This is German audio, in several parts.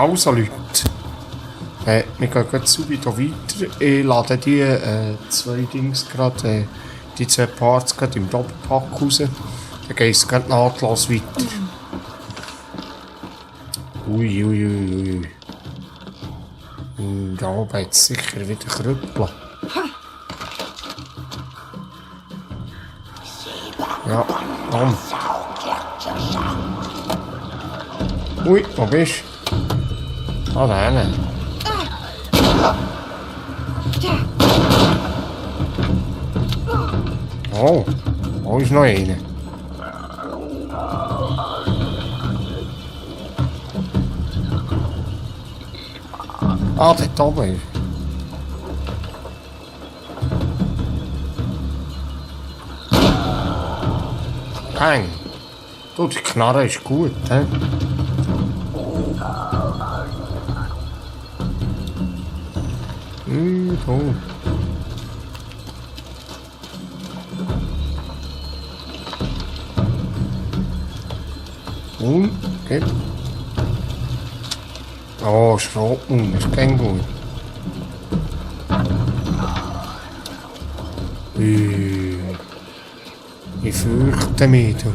Also Leute, wir gehen jetzt weiter. Ich lade die zwei Dings gerade, die zwei Parts gerade im Doppelpack raus. Dann geht es gerade nahtlos weiter. Ui. Da oben hat es sicher wieder Krüppel. Ja, komm. Ui, wo bist du? Ah, da hinten. Oh, wo ist noch einer? Ah, dort oben ist. Peng. Du, die Knarre ist gut, hä? Toll. Und, geht. Oh, Schrotmund, ist kein gut. Ich fürchte mich, du.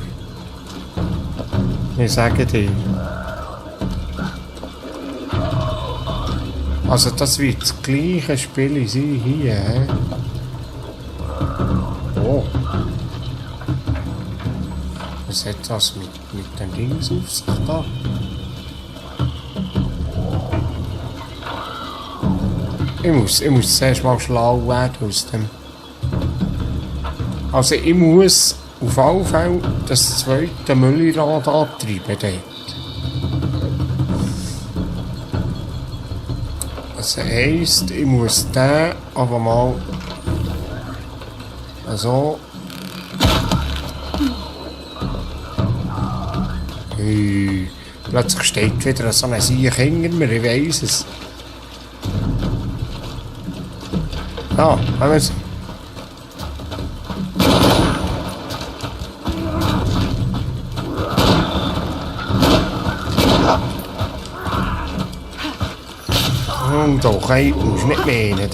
Ich sage dir. Also das wird das gleiche Spiel sein hier, hä? Oh. Was hat das mit den Dings auf sich da? Ich muss zuerst mal schlau werden aus dem. Also ich muss auf jeden Fall das zweite Müllrad antreiben dort. Das heisst, ich muss den aber mal so. Plötzlich steht wieder so ein Sieg hinter mir, ich weiss es. Ja, haben wir es. Doch, hey, du musst nicht mehr rein.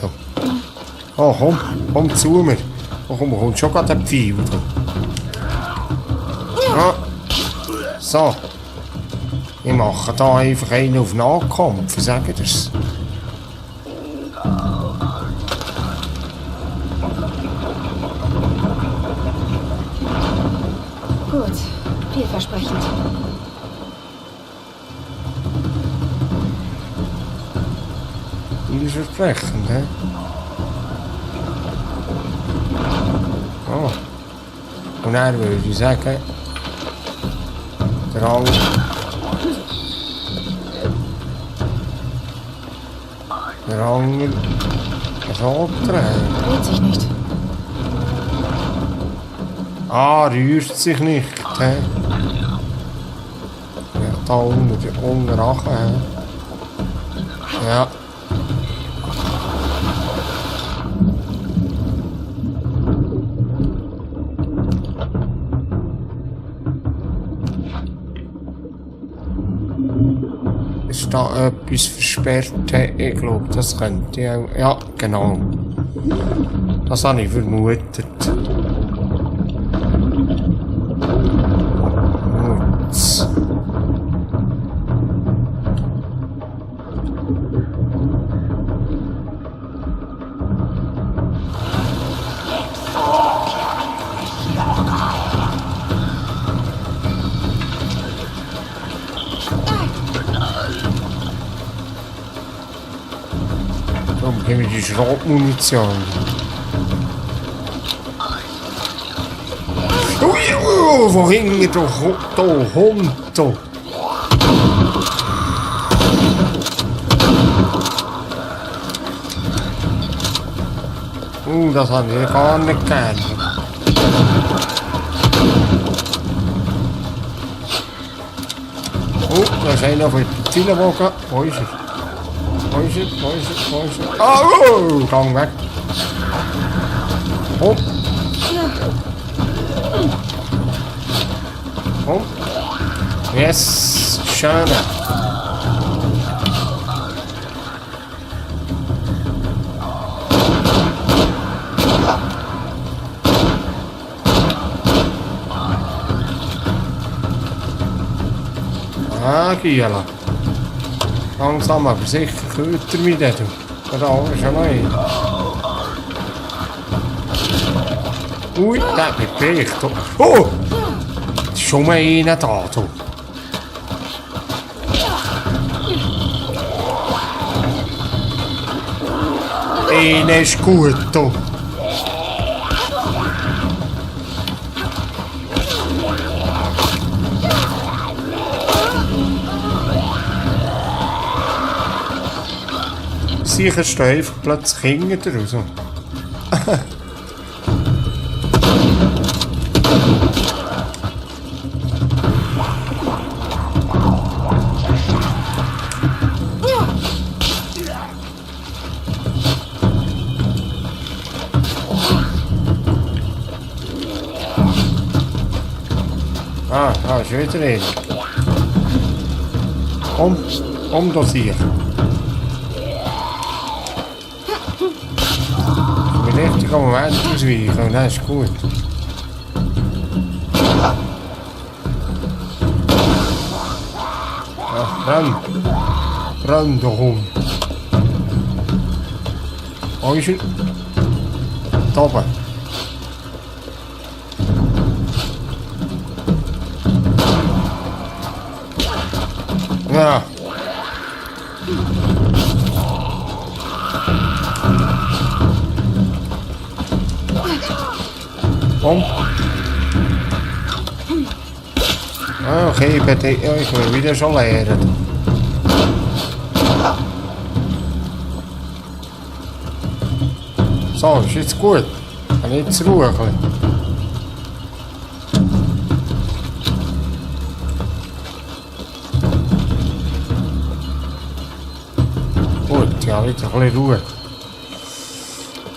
Oh, komm zu mir. Oh, komm, kommt schon gerade der Pfeil. Ja. So. Ich mache da einfach einen auf Nahkampf, sag ich das. Gut, vielversprechend. Vielversprechend, hä? Oh. Und dann würde ich sagen, der Angel. Der Angel so drehen. Dreht sich nicht. Ah, rührt sich nicht, hä? Ja, da unten Rache, hä? Ja. Ist da etwas versperrt? Ich glaube, das könnte ich auch. Ja, genau. Das habe ich vermutet. Gut. Darum gebe ich die Schrotmunition. Ui, wo hängt der Hund da? Das habe ich gar nicht gern. Oh, da ist einer von den Zielbogen. Wo ist er? Wo ist er? Oh, gang weg. Oh. Oh. Yes, schön. Ah, Giela. Langsam, aber sicher köter mich da. Da ist ja noch ein. Ui, der hat mich geprägt. Oh! Es ist schon mal einer da, du. Einer ist gut, du. Sicher stehen einfach plötzlich hinter dir raus. Ah, ist wieder einer. Umdosieren. Im richtigen Moment ausweichen und dann ist gut. Ja, renn doch um. Wo ist er? Da oben. Ja. Kom. Okay, ich will wieder schon lernen. So, ist jetzt gut. Kann ich jetzt Ruhe kommen. Gut, ja, wieder ein bisschen Ruhe.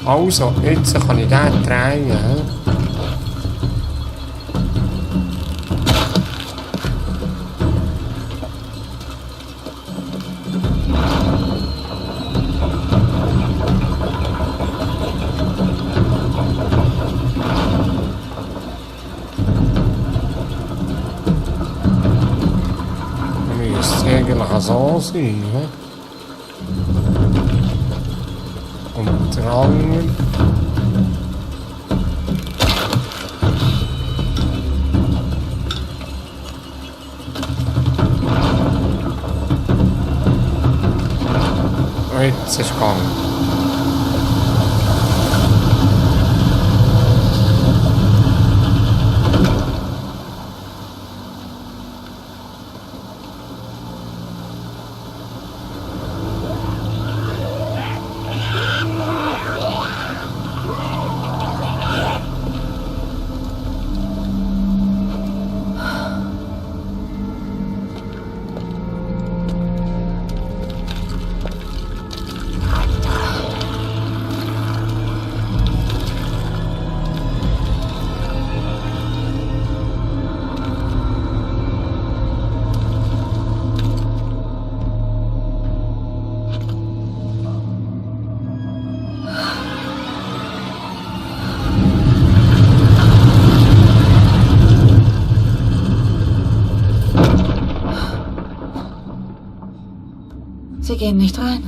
Also, jetzt kann ich den drehen. Eigentlich so sein. Und dran. Jetzt ist es gegangen. Sie gehen nicht rein.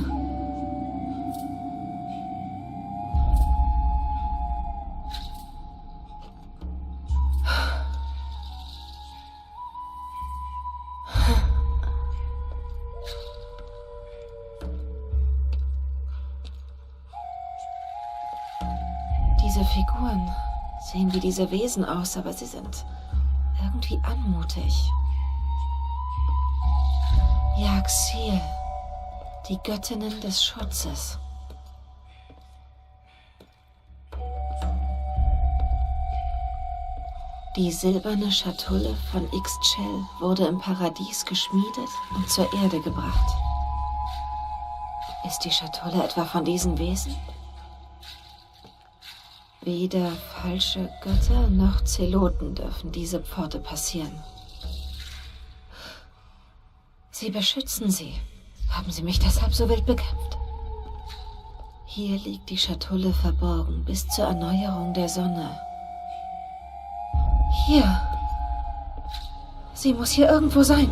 Diese Figuren sehen wie diese Wesen aus, aber sie sind irgendwie anmutig. Yaxil. Die Göttinnen des Schutzes. Die silberne Schatulle von Ixchel wurde im Paradies geschmiedet und zur Erde gebracht. Ist die Schatulle etwa von diesen Wesen? Weder falsche Götter noch Zeloten dürfen diese Pforte passieren. Sie beschützen sie. Haben sie mich deshalb so wild bekämpft? Hier liegt die Schatulle verborgen bis zur Erneuerung der Sonne. Hier. Sie muss hier irgendwo sein.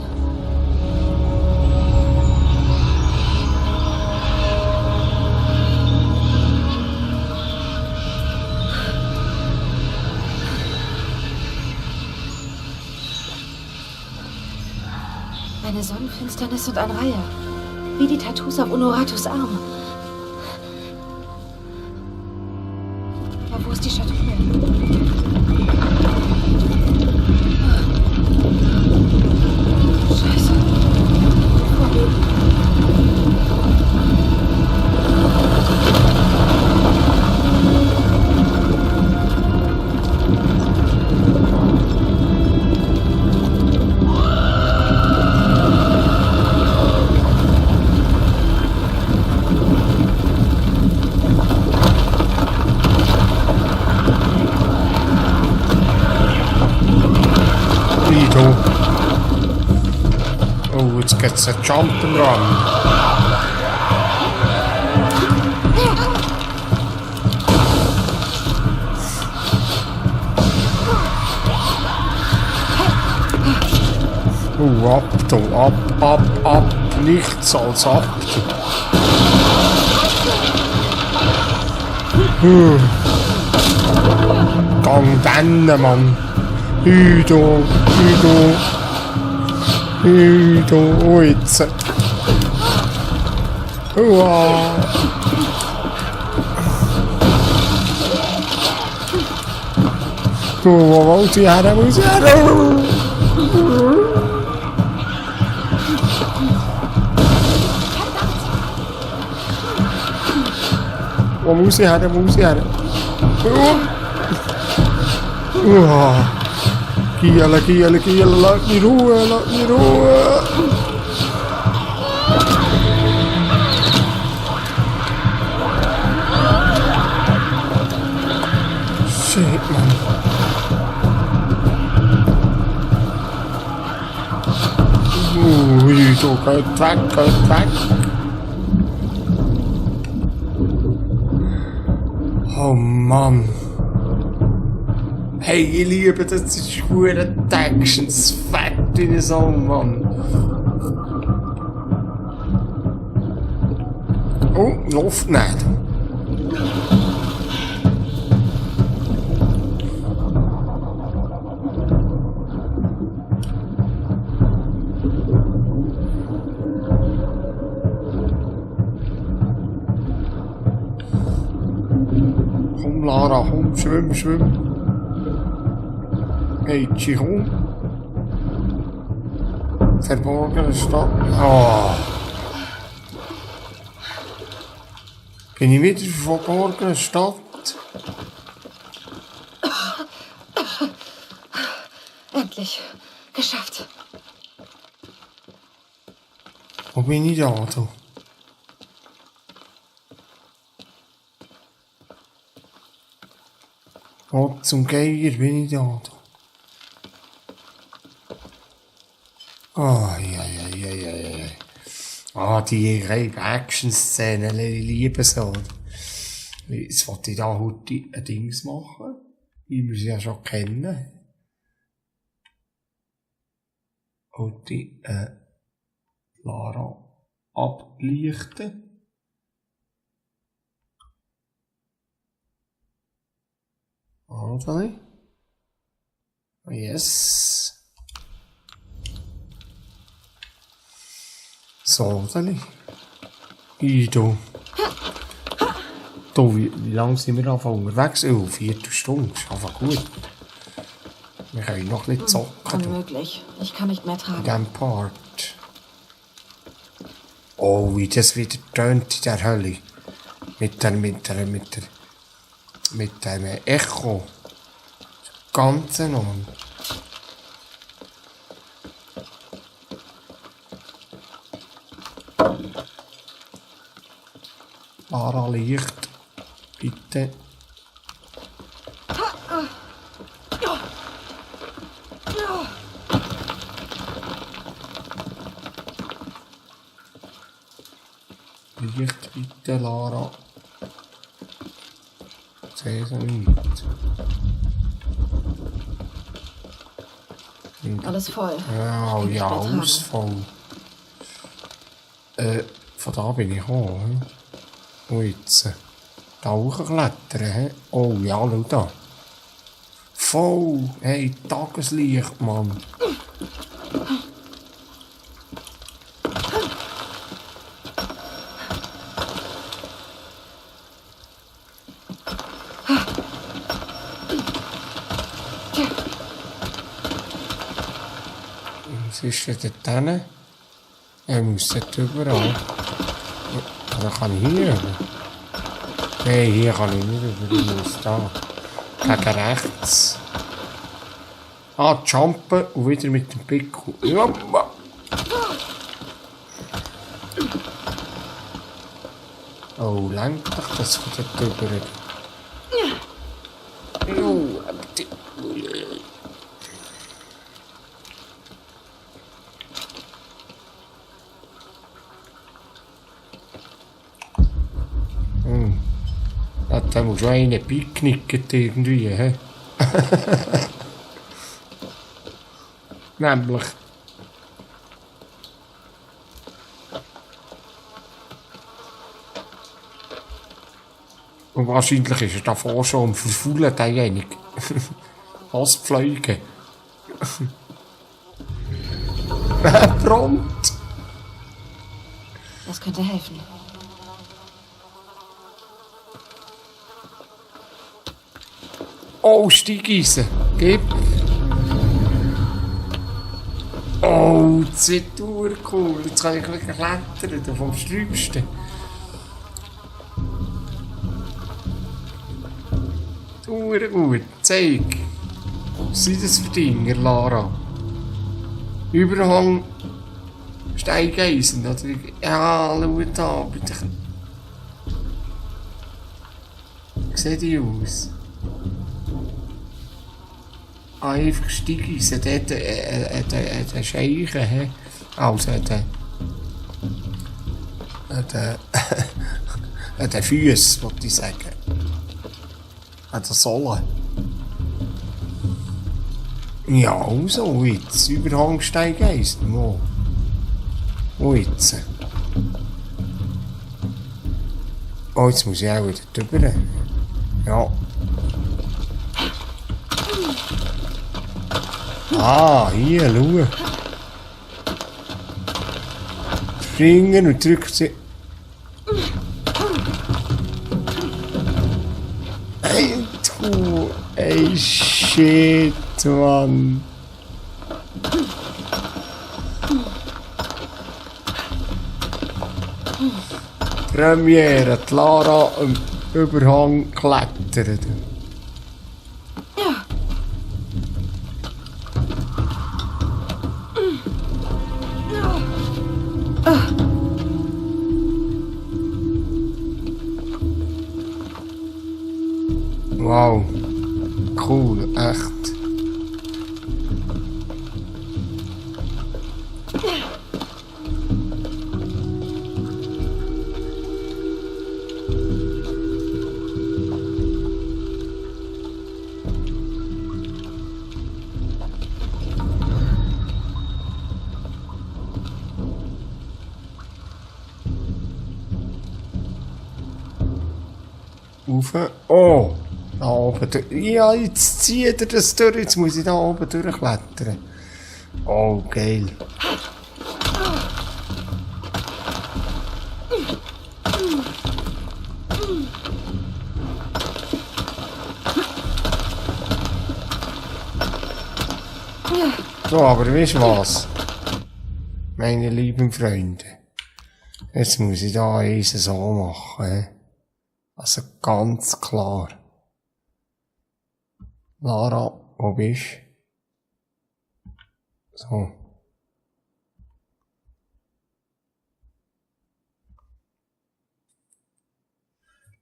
eine Sonnenfinsternis und ein Reiher. Wie die Tattoos auf Honoratus Arm. Aber wo ist die Schatulle? Scheiße. Oh, jetzt geht's ein Jump'n'Run. Oh, ab, du, ab, nichts als ab. Gang dann, Mann. Hüdo. Oh, jetzt. Uah. Oh, wo muss ich her? Wo muss ich her? Uah. Giele, lass mich Ruhe. Shit, Mann. Du, geht weg. Oh Mann. Hey, ihr Lieben, das ist schwere Actions, fett in so, Mann. Oh, Luft nicht. Komm, Lara, komm, schwimm. Hey, komm. Verborgene Stadt. Oh. Bin ich wieder verborgene Stadt? Endlich. Geschafft. Wo bin ich da, du? Wo zum Geier bin ich da, du? Ah, die Action-Szenen, ich liebe so. Jetzt wollte ich da heute ein Dings machen, wie wir sie ja schon kennen. Heute Lara ablichten. Oder? Yes. So, dann. Ido. Wie lange sind wir einfach unterwegs? Oh, 4 Stunden. Das ist einfach gut. Wir können noch nicht zocken. Unmöglich. Ich kann nicht mehr tragen. In diesem Part. Oh, wie das wieder tönt in der Hölle. Mit dem Echo. Ganz enorm. Lara, Licht. Bitte. Licht, bitte, Lara. Sehe so nicht. Alles voll. Ja, alles voll. Von da bin ich gekommen. Und jetzt da hochklettern. He? Oh ja, schau da. Voll. Hey, Tageslicht, Mann. Was ist denn dort hin? Er muss dort überall. Oder kann ich hier rüber? Nein, hier kann ich nicht rüber. Ich muss da. Gegen rechts. Ah, jumpen und wieder mit dem Pickel. Ja. Oh, lenkt doch das von dort rüber. Jo, ja, da muss schon einer picknicken irgendwie, hä? Nämlich. Und wahrscheinlich ist er davor schon am Verfaulen, derjenige. Astpfleuge. Prompt. Das könnte helfen. Oh, Steigeisen. Gib. Oh, das wird cool. Jetzt kann ich wirklich klettern, vom Sträubsten. Gut, zeig. Was sind das für Dinge, Lara? Überhang Steigeisen, oder? Ja, schau da, bitte. Wie sieht die aus? Einfach Steigeisen, dort der Scheiche, hä? Also, der Füße, wollte ich sagen. Der Sohle. Ja, also, jetzt. Überhangsteigeisen. Wo jetzt? Oh, jetzt muss ich auch wieder drüber. Ja. Ah, hier, schau. Springen und drücken sie. Ey, shit, Mann. Premiere, die Lara am Überhang klettert. Wow, cool, echt. Rauf. Oh! Da oben durch. Ja, jetzt zieht er das durch. Jetzt muss ich da oben durchklettern. Oh, geil. So, aber weißt du was? Meine lieben Freunde. Jetzt muss ich da eins so machen. Also ganz klar. Lara, wo bist du? So.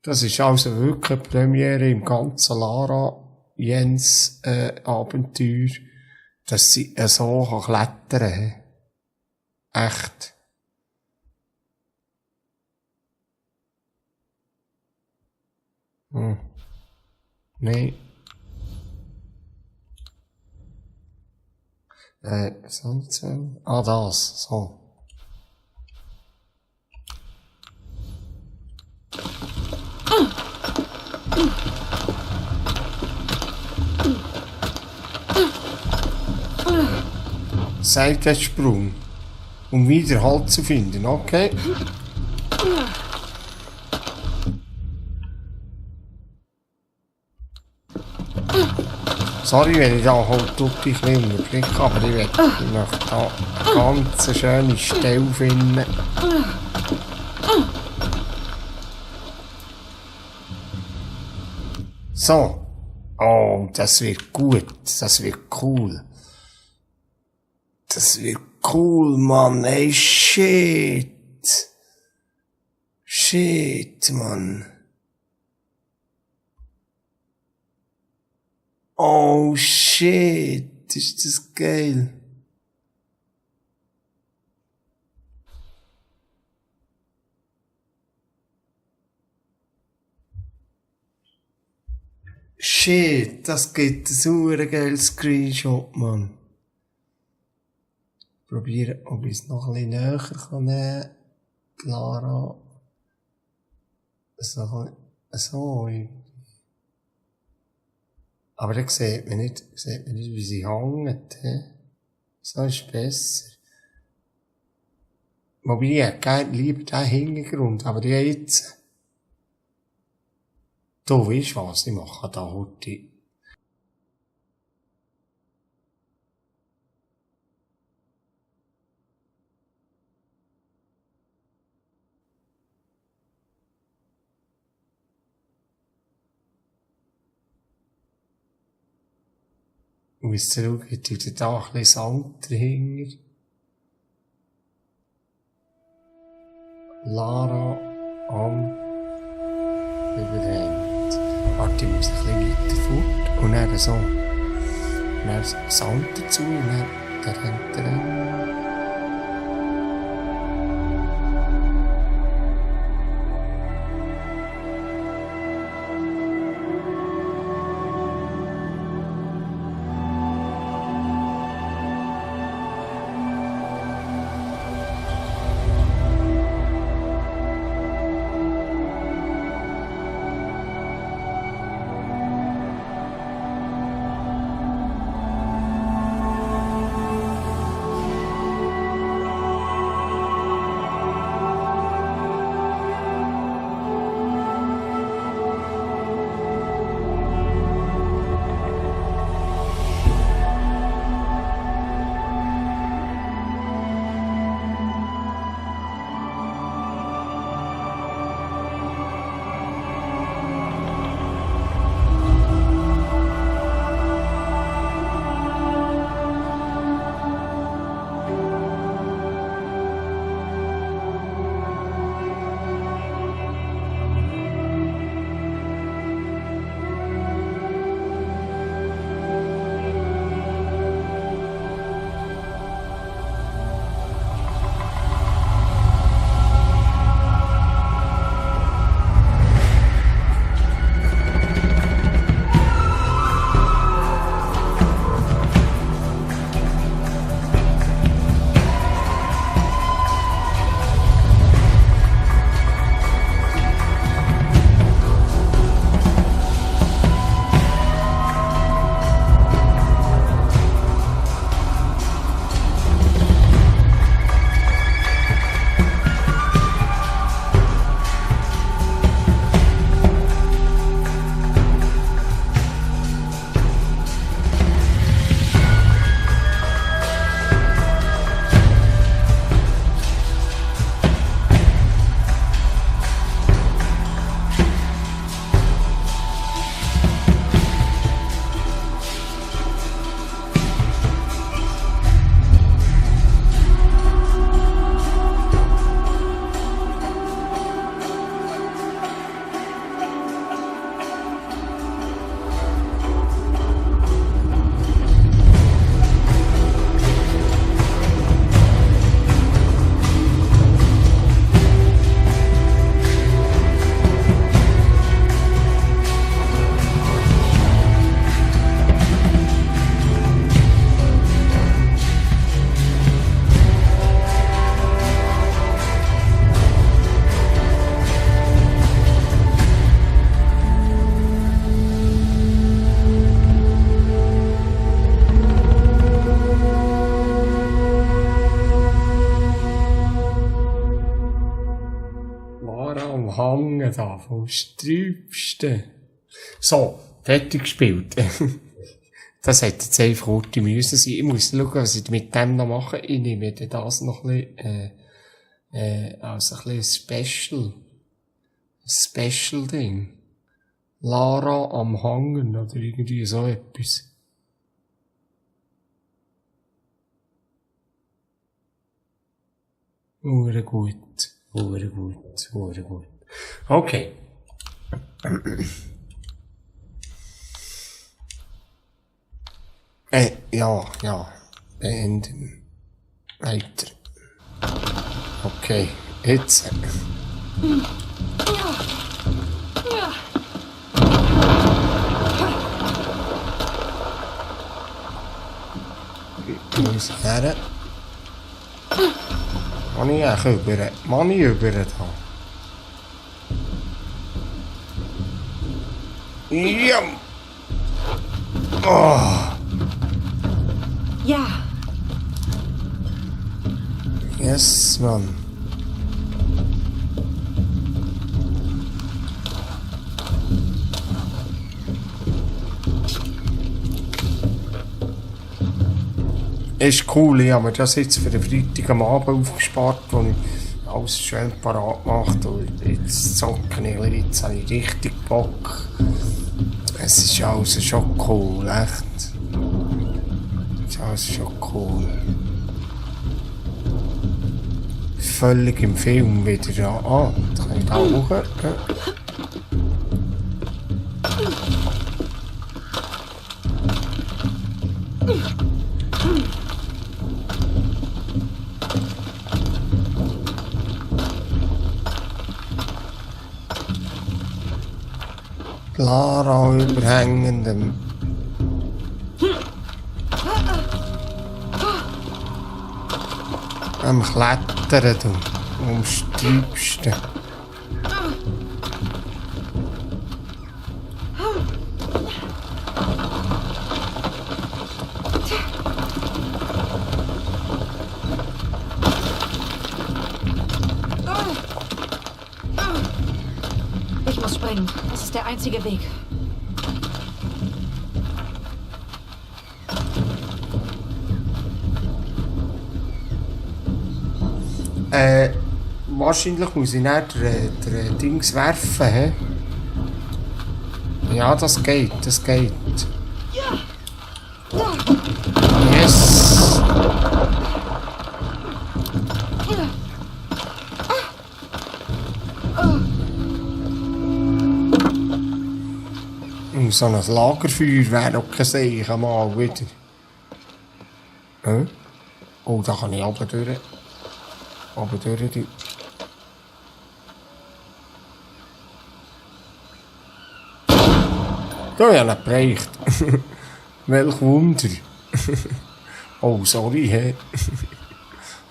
Das ist also wirklich eine Premiere im ganzen Lara Jens Abenteuer, dass sie so klettern kann. Echt. Nein. Sonst, das, so. Seitwärtssprung, um wieder Halt zu finden, okay? Sorry, wenn ich da halt tutti ein bisschen unterblicke, aber ich möchte da eine ganz schöne Stelle finden. So. Oh, das wird gut. Das wird cool. Das wird cool, Mann. Ey, shit. Shit, Mann. Oh, shit. Ist das geil. Shit, das gibt ein super geiles Screenshot, Mann. Probieren, ob ich es noch ein bisschen näher kann nehmen. Lara. So. Aber dann sieht man nicht, wie sie hängt. So ist besser. Wobei, ich hätte lieber den Hintergrund, aber die jetzt. Du weißt was, ich mache da heute. Ich muss schauen, ich tue da ein bisschen Sand dahinter. Lara am Überhängt. Warte, ich muss ein bisschen weiter fort. Und dann so. Und dann Sand dazu und dann der rennt rein. Hängen da, vom Sträubsten. So, fertig gespielt. Das hätte jetzt einfach Orte müssen sein. Ich muss schauen, was ich mit dem noch mache. Ich nehme dann das noch ein bisschen, als ein bisschen Special-Ding. Lara am Hangen oder irgendwie so etwas. Hure gut. Okay. Ja. Beenden. Weiter. Okay. Jetzt. Muss her. Mann ich über da. Ja. Oh. Ja. Yes, Mann. Ist cool, ich habe mir das jetzt für den Freitag am Abend aufgespart, wo ich alles schön parat gemacht und jetzt zocken jetzt habe ich richtig Bock. Es ist alles schon cool, echt. Es ist alles schon cool. Völlig im Film wieder. Ah, da kann ich da hoch. Lara überhängendem. Am Klettern, du. Ums Trübste. Ich muss springen. Das ist der einzige Weg. Wahrscheinlich muss ich nicht den Dings werfen, hä? Ja, das geht. Yes! So ein Lagerfeuer wäre auch kein Seichen mal wieder. Oh, da kann ich runter durch. Da habe ich nicht gereicht. Welch Wunder. Oh, sorry, hä?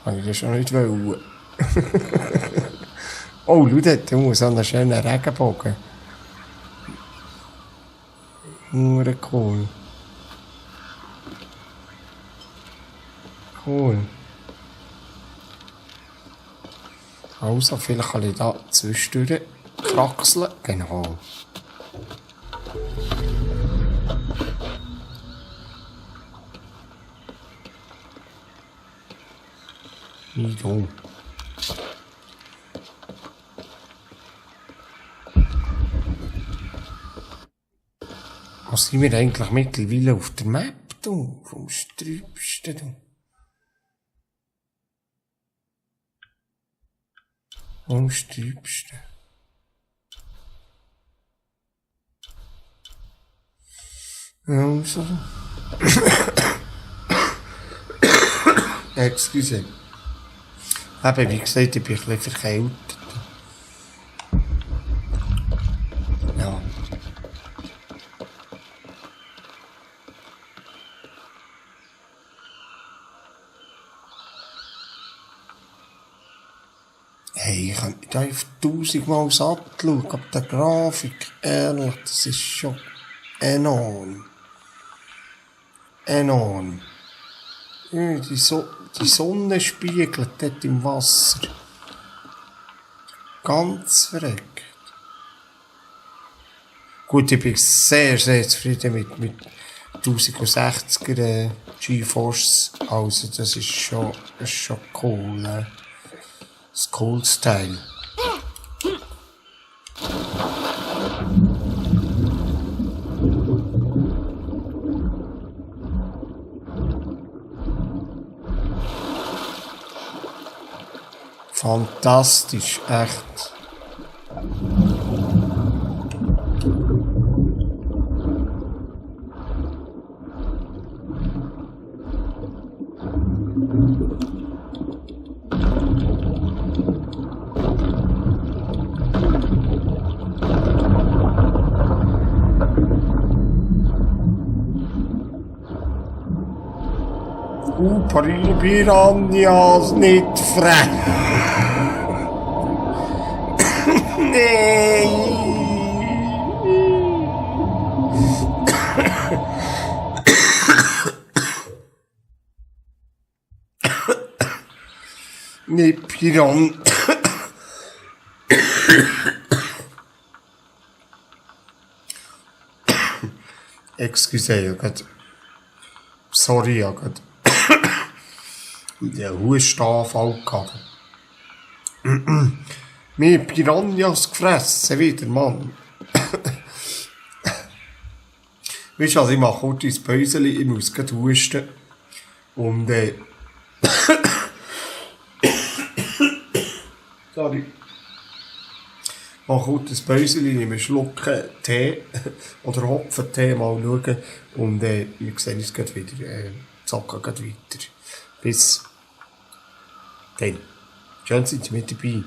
Habe ich das schon nicht wollen. Oh, schau dort, da muss so einen schönen Regenbogen. Nur cool. Also, vielleicht kann ich da zwischendurch kraxeln. Genau. Nicht dumm. Was sind wir eigentlich mittlerweile auf der Map, du? Vom Strübsten, du. Vom Strübsten. Also. Excuse. Eben, wie gesagt, ich bin ein bisschen verkältet. Ja. Hey, ich könnte da auf 1000-mal satt schauen, ab der Grafik. Ehrlich, das ist schon enorm. Enorm. Ja, die Sonne spiegelt dort im Wasser. Ganz verreckt. Gut, ich bin sehr, sehr zufrieden mit 1060er GeForce, also das ist schon cool, ne? Das cooles Teil. Fantastisch, echt. Piranhas nicht frech. Nee. Nee, Piranha. Excuse, sorry, ich hatte den Hustenanfall gehabt. Mir Piranhas gefressen wieder, Mann. Weißt du, also ich mache kurz ins Päuschen, ich muss gleich husten. Und sorry. Ich mache kurz ein Päuschen, nehme einen Schluck Tee oder Hopfentee, mal schauen. Und wir sehen uns gleich wieder, zocken gleich weiter. Bis dann. Schön, sind Sie mit dabei.